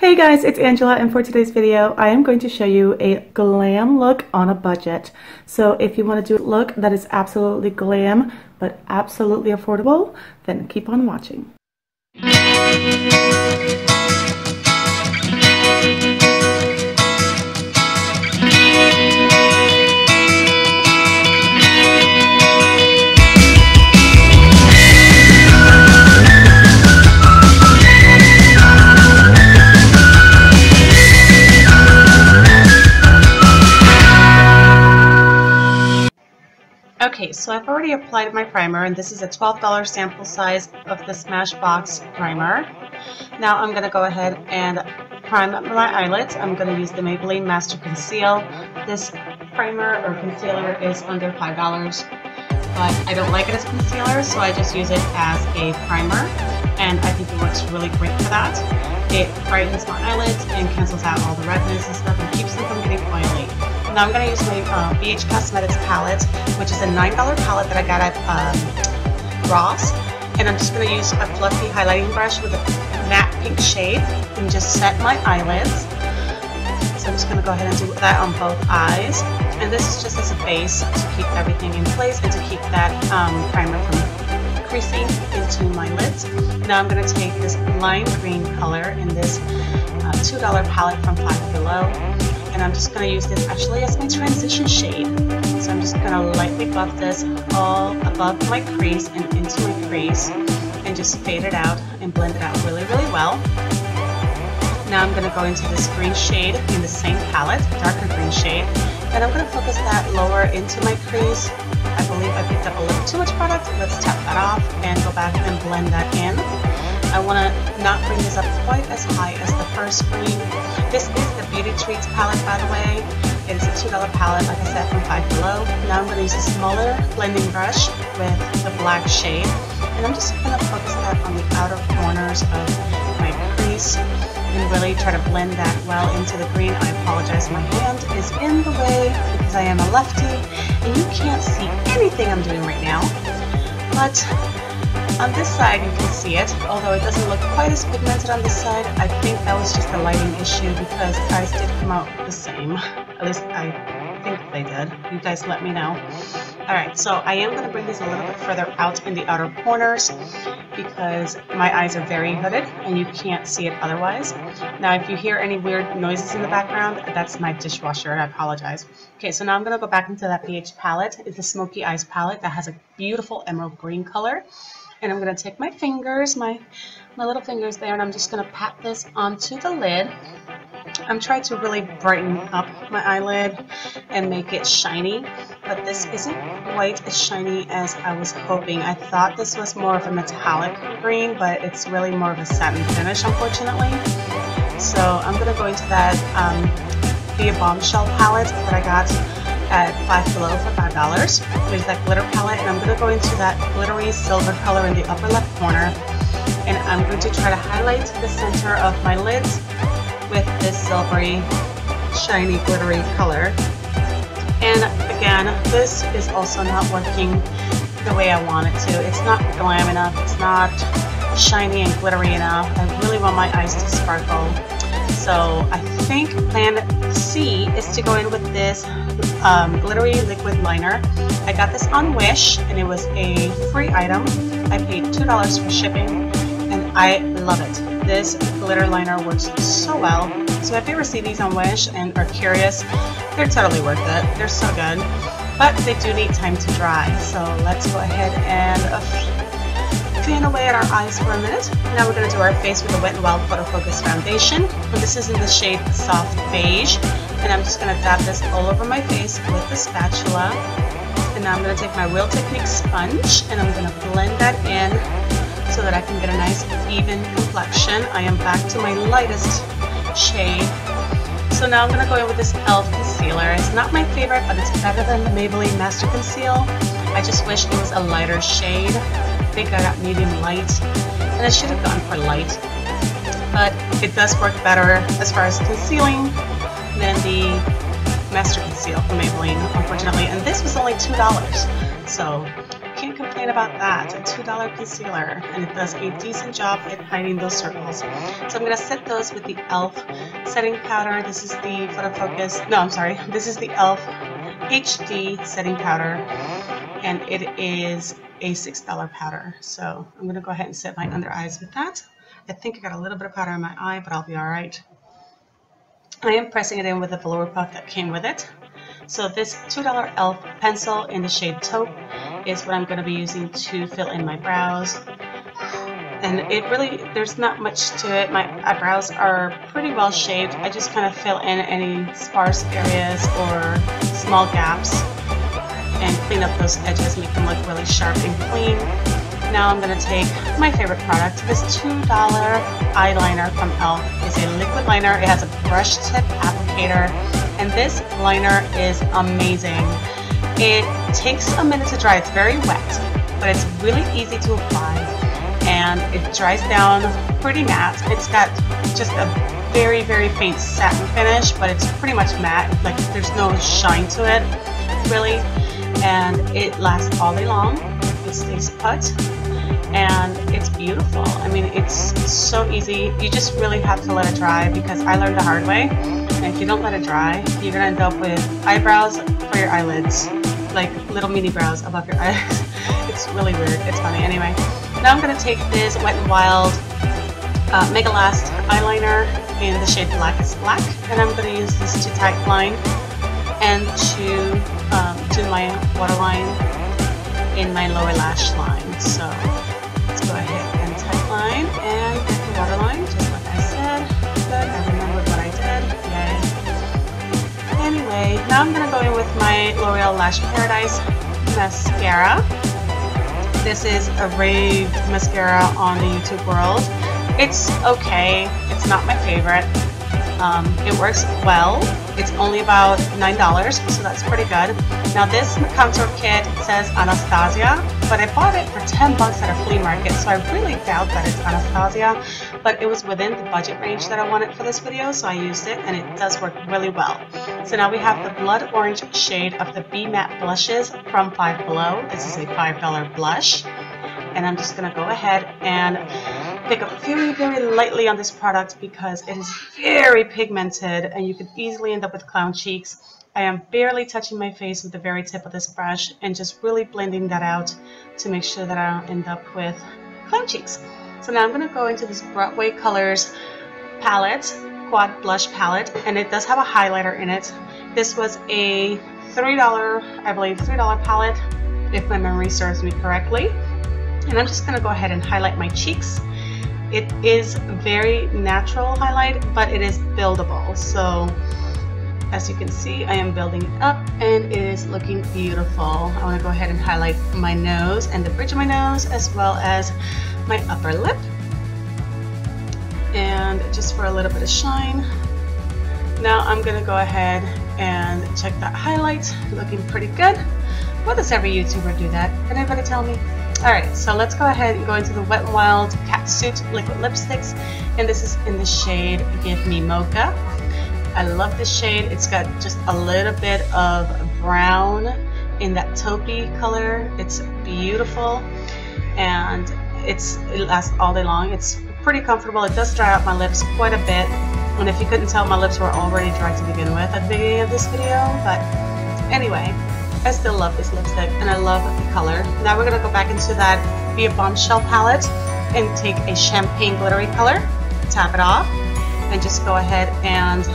Hey guys, it's Angela, and for today's video I am going to show you a glam look on a budget. So if you want to do a look that is absolutely glam but absolutely affordable, then keep on watching. Okay, so I've already applied my primer, and this is a $12 sample size of the Smashbox primer. Now I'm going to go ahead and prime my eyelids. I'm going to use the Maybelline Master Conceal. This primer or concealer is under $5, but I don't like it as concealer, so I just use it as a primer, and I think it works really great for that. It brightens my eyelids and cancels out all the redness and stuff and keeps them from getting oily. Now I'm going to use my beige Cosmetics palette, which is a $9 palette that I got at Ross. And I'm just going to use a fluffy highlighting brush with a matte pink shade and just set my eyelids. So I'm just going to go ahead and do that on both eyes. And this is just as a base to keep everything in place and to keep that primer from creasing into my lids. Now I'm going to take this lime green color in this $2 palette from Five Below. And I'm just going to use this actually as my transition shade. So I'm just going to lightly buff this all above my crease and into my crease and just fade it out and blend it out really, really well. Now I'm going to go into this green shade in the same palette, darker green shade, and I'm going to focus that lower into my crease. I believe I picked up a little too much product. Let's tap that off and go back and blend that in. I want to not bring this up quite as high as the first green. This is the Beauty Treats palette, by the way. It is a $2 palette, like I said, from Five Below. Now I'm going to use a smaller blending brush with the black shade. And I'm just going to focus that on the outer corners of my crease and really try to blend that well into the green. I apologize, my hand is in the way because I am a lefty and you can't see anything I'm doing right now. But on this side you can see it, although it doesn't look quite as pigmented on this side. I think that was just a lighting issue because the eyes did come out the same. At least I think they did. You guys let me know. Alright, so I am going to bring this a little bit further out in the outer corners because my eyes are very hooded and you can't see it otherwise. Now if you hear any weird noises in the background, that's my dishwasher. I apologize. Okay, so now I'm going to go back into that beige palette. It's the Smoky Eyes palette that has a beautiful emerald green color. And I'm going to take my fingers, my little fingers there, and I'm just going to pat this onto the lid. I'm trying to really brighten up my eyelid and make it shiny, but this isn't quite as shiny as I was hoping. I thought this was more of a metallic green, but it's really more of a satin finish, unfortunately. So I'm going to go into that the Bombshell palette that I got at Five Below for $5. There's that glitter palette, and I'm going to go into that glittery silver color in the upper left corner, and I'm going to try to highlight the center of my lids with this silvery, shiny, glittery color. And again, this is also not working the way I want it to. It's not glam enough, it's not shiny and glittery enough. I really want my eyes to sparkle. So I think plan C is to go in with this glittery liquid liner. I got this on Wish and it was a free item. I paid $2 for shipping and I love it. This glitter liner works so well. So if you ever see these on Wish and are curious, they're totally worth it. They're so good. But they do need time to dry. So let's go ahead and fan away at our eyes for a minute. Now we're going to do our face with a Wet n Wild Photo Focus Foundation. This is in the shade Soft Beige. And I'm just going to dab this all over my face with the spatula. And now I'm going to take my Real Technique sponge and I'm going to blend that in so that I can get a nice even complexion. I am back to my lightest shade. So now I'm going to go in with this e.l.f. concealer. It's not my favorite, but it's better than the Maybelline Master Conceal. I just wish it was a lighter shade. I think I got medium light, and I should have gone for light. But it does work better as far as concealing than the Master Conceal from Maybelline, unfortunately. And this was only $2, so can't complain complain about that. A $2 concealer, and it does a decent job at hiding those circles. So I'm going to set those with the e.l.f. setting powder. This is the Photo Focus, no, I'm sorry, this is the e.l.f. HD setting powder, and it is a $6 powder. So I'm going to go ahead and set my under eyes with that. I think I got a little bit of powder in my eye, but I'll be all right. I am pressing it in with the velour puff that came with it. So this $2 e.l.f. pencil in the shade Taupe is what I'm going to be using to fill in my brows. And it really, there's not much to it. My eyebrows are pretty well shaped. I just kind of fill in any sparse areas or small gaps and clean up those edges, make them look really sharp and clean. Now I'm going to take my favorite product. This $2 eyeliner from e.l.f. is a liquid liner. It has a brush tip applicator, and this liner is amazing. It takes a minute to dry. It's very wet, but it's really easy to apply, and it dries down pretty matte. It's got just a very, very faint satin finish, but it's pretty much matte. Like, there's no shine to it, really, and it lasts all day long. It stays put, and it's beautiful. I mean, it's so easy. You just really have to let it dry, because I learned the hard way. And if you don't let it dry, you're gonna end up with eyebrows for your eyelids, like little mini brows above your eyes. It's really weird. It's funny. Anyway, now I'm gonna take this Wet n Wild Mega Last eyeliner in the shade Blackest Black, and I'm gonna use this to tight line and to do my waterline in my lower lash line. So let's go ahead and tight line and get the waterline, just like I said. Good, I remembered what I did. Yay. Anyway, now I'm going to go in with my L'Oreal Lash Paradise mascara. This is a raved mascara on the YouTube world. It's okay. It's not my favorite. It works well. It's only about $9, so that's pretty good. Now this contour kit says Anastasia, but I bought it for 10 bucks at a flea market, so I really doubt that it's Anastasia, but it was within the budget range that I wanted for this video, so I used it, and it does work really well. So now we have the blood orange shade of the Be Matte blushes from Five Below. This is a $5 blush, and I'm just going to go ahead and pick up very, very lightly on this product because it is very pigmented and you could easily end up with clown cheeks. I am barely touching my face with the very tip of this brush and just really blending that out to make sure that I don't end up with clown cheeks. So now I'm going to go into this Broadway Colors palette, quad blush palette, and it does have a highlighter in it. This was a $3, I believe, $3 palette, if my memory serves me correctly. And I'm just going to go ahead and highlight my cheeks. It is very natural highlight, but it is buildable. So as you can see, I am building it up and it is looking beautiful. I want to go ahead and highlight my nose and the bridge of my nose, as well as my upper lip. And just for a little bit of shine. Now I'm going to go ahead and check that highlight. Looking pretty good. Why does every YouTuber do that? Can anybody tell me? Alright, so let's go ahead and go into the Wet n Wild Catsuit Liquid Lipsticks, and this is in the shade Give Me Mocha. I love this shade. It's got just a little bit of brown in that taupey color. It's beautiful, and it lasts all day long. It's pretty comfortable. It does dry out my lips quite a bit, and if you couldn't tell, my lips were already dry to begin with at the beginning of this video, but anyway. I still love this lipstick, and I love the color. Now we're going to go back into that Be a Bombshell palette and take a champagne glittery color, tap it off, and just go ahead and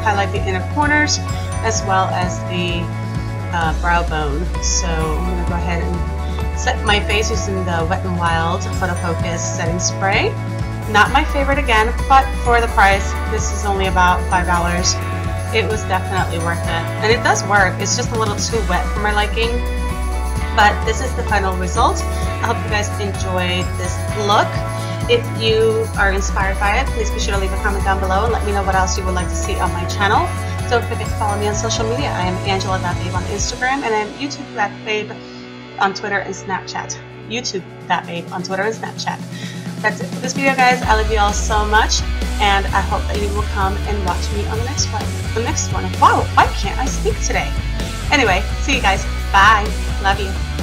highlight the inner corners as well as the brow bone. So I'm going to go ahead and set my face using the Wet n Wild Photo Focus setting spray. Not my favorite again, but for the price, this is only about $5. It was definitely worth it, and it does work. It's just a little too wet for my liking, but this is the final result. I hope you guys enjoyed this look. If you are inspired by it, please be sure to leave a comment down below and let me know what else you would like to see on my channel. Don't forget to follow me on social media. I am Angela.babe on Instagram, and I am YouTube.babe on Twitter and Snapchat. YouTube.babe on Twitter and Snapchat. That's it for this video, guys. I love you all so much, and I hope that you will come and watch me on the next one. Wow, why can't I speak today? Anyway, see you guys. Bye. Love you.